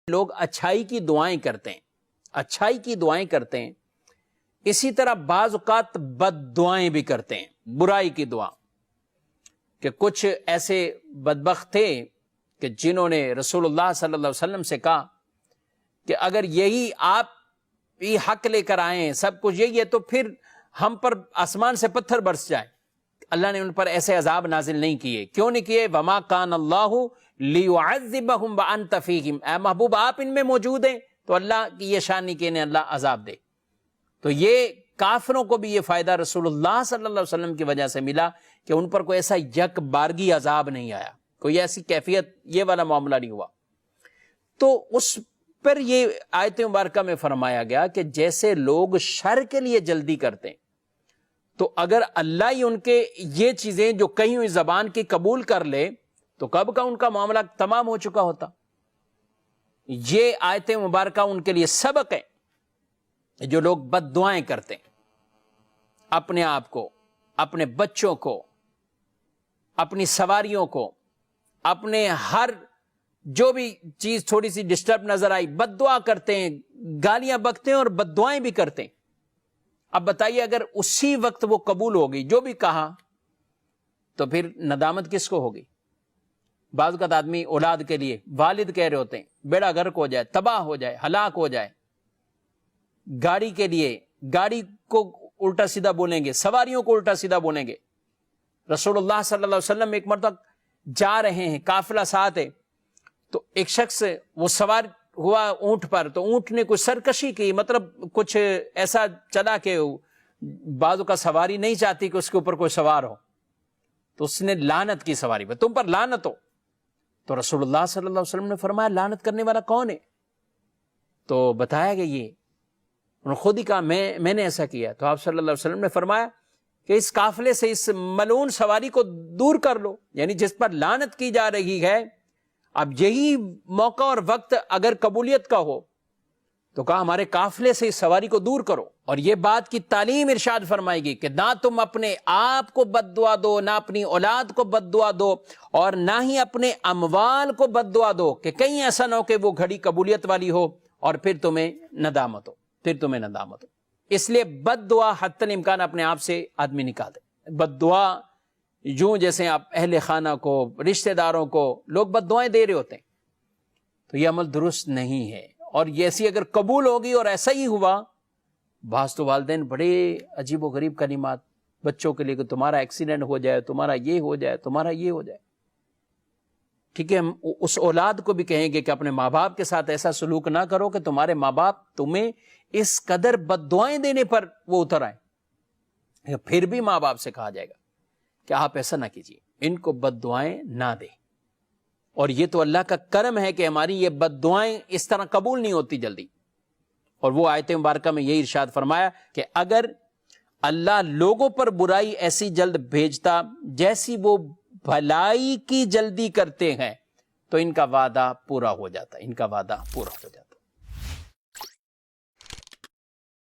لوگ اچھائی کی دعائیں کرتے ہیں، اچھائی کی دعائیں کرتے ہیں، اسی طرح بعض اوقات بد دعائیں بھی کرتے ہیں، برائی کی دعا. کہ کچھ ایسے بدبخت تھے کہ جنہوں نے رسول اللہ صلی اللہ علیہ وسلم سے کہا کہ اگر یہی آپ یہ حق لے کر آئیں، سب کچھ یہی ہے، تو پھر ہم پر آسمان سے پتھر برس جائے. اللہ نے ان پر ایسے عذاب نازل نہیں کیے. کیوں نہیں کیے؟ وَمَا كَانَ اللَّهُ لِيُعَذِّبَهُمْ وَأَنْتَ فِيهِمْ. اے محبوب آپ ان میں موجود ہیں تو اللہ کی یہ شان نہیں کہ انہیں اللہ عذاب دے. تو یہ کافروں کو بھی یہ فائدہ رسول اللہ صلی اللہ علیہ وسلم کی وجہ سے ملا کہ ان پر کوئی ایسا یک بارگی عذاب نہیں آیا، کوئی ایسی کیفیت یہ والا معاملہ نہیں ہوا. تو اس پر یہ آیت مبارکہ میں فرمایا گیا کہ جیسے لوگ شر کے لیے جلدی کرتے ہیں، تو اگر اللہ ہی ان کے یہ چیزیں جو کہیں ہوئی زبان کی قبول کر لے تو کب کا ان کا معاملہ تمام ہو چکا ہوتا. یہ آیت مبارکہ ان کے لیے سبق ہے. جو لوگ بد دعائیں کرتے ہیں اپنے آپ کو، اپنے بچوں کو، اپنی سواریوں کو، اپنے ہر جو بھی چیز تھوڑی سی ڈسٹرب نظر آئی بد دعا کرتے ہیں، گالیاں بکتے ہیں اور بد دعائیں بھی کرتے ہیں. اب بتائیے اگر اسی وقت وہ قبول ہوگی جو بھی کہا تو پھر ندامت کس کو ہوگی؟ بعض اوقات آدمی اولاد کے لیے والد کہہ رہے ہوتے ہیں بیڑا غرق ہو جائے، تباہ ہو جائے، ہلاک ہو جائے. گاڑی کے لیے گاڑی کو الٹا سیدھا بولیں گے، سواریوں کو الٹا سیدھا بولیں گے. رسول اللہ صلی اللہ علیہ وسلم ایک مرتبہ جا رہے ہیں، قافلہ ساتھ ہے، تو ایک شخص وہ سوار ہوا اونٹ پر، تو اونٹ نے کچھ سرکشی کی، مطلب کچھ ایسا چلا کہ بعضوں کا سواری نہیں چاہتی کہ اس کے اوپر کوئی سوار ہو، تو اس نے لعنت کی سواری پر، تم پر لعنت ہو. تو رسول اللہ صلی اللہ علیہ وسلم نے فرمایا لعنت کرنے والا کون ہے؟ تو بتایا کہ یہ انہوں نے خود ہی کہا میں نے ایسا کیا. تو آپ صلی اللہ علیہ وسلم نے فرمایا کہ اس قافلے سے اس ملعون سواری کو دور کر لو، یعنی جس پر لعنت کی جا رہی ہے. اب یہی موقع اور وقت اگر قبولیت کا ہو تو کہا ہمارے قافلے سے اس سواری کو دور کرو. اور یہ بات کی تعلیم ارشاد فرمائے گی کہ نہ تم اپنے آپ کو بد دعا دو، نہ اپنی اولاد کو بد دعا دو، اور نہ ہی اپنے اموال کو بد دعا دو، کہ کہیں ایسا نہ ہو کہ وہ گھڑی قبولیت والی ہو اور پھر تمہیں ندامت ہو. اس لیے بد دعا حتی الامکان اپنے آپ سے آدمی نکال دے. بد دعا یوں جیسے آپ اہل خانہ کو، رشتہ داروں کو لوگ بد دعائیں دے رہے ہوتے ہیں، تو یہ عمل درست نہیں ہے. اور یہ ایسی اگر قبول ہوگی اور ایسا ہی ہوا، بعض تو والدین بڑے عجیب و غریب کلمات بچوں کے لیے کہ تمہارا ایکسیڈنٹ ہو جائے، تمہارا یہ ہو جائے، تمہارا یہ ہو جائے. ٹھیک ہے، ہم اس اولاد کو بھی کہیں گے کہ اپنے ماں باپ کے ساتھ ایسا سلوک نہ کرو کہ تمہارے ماں باپ تمہیں اس قدر بد دعائیں دینے پر وہ اتر آئیں. پھر بھی ماں باپ سے کہا جائے گا کہ آپ ایسا نہ کیجیے، ان کو بد دعائیں نہ دیں. اور یہ تو اللہ کا کرم ہے کہ ہماری یہ بد دعائیں اس طرح قبول نہیں ہوتی جلدی. اور وہ آیت مبارکہ میں یہی ارشاد فرمایا کہ اگر اللہ لوگوں پر برائی ایسی جلد بھیجتا جیسی وہ بھلائی کی جلدی کرتے ہیں تو ان کا وعدہ پورا ہو جاتا.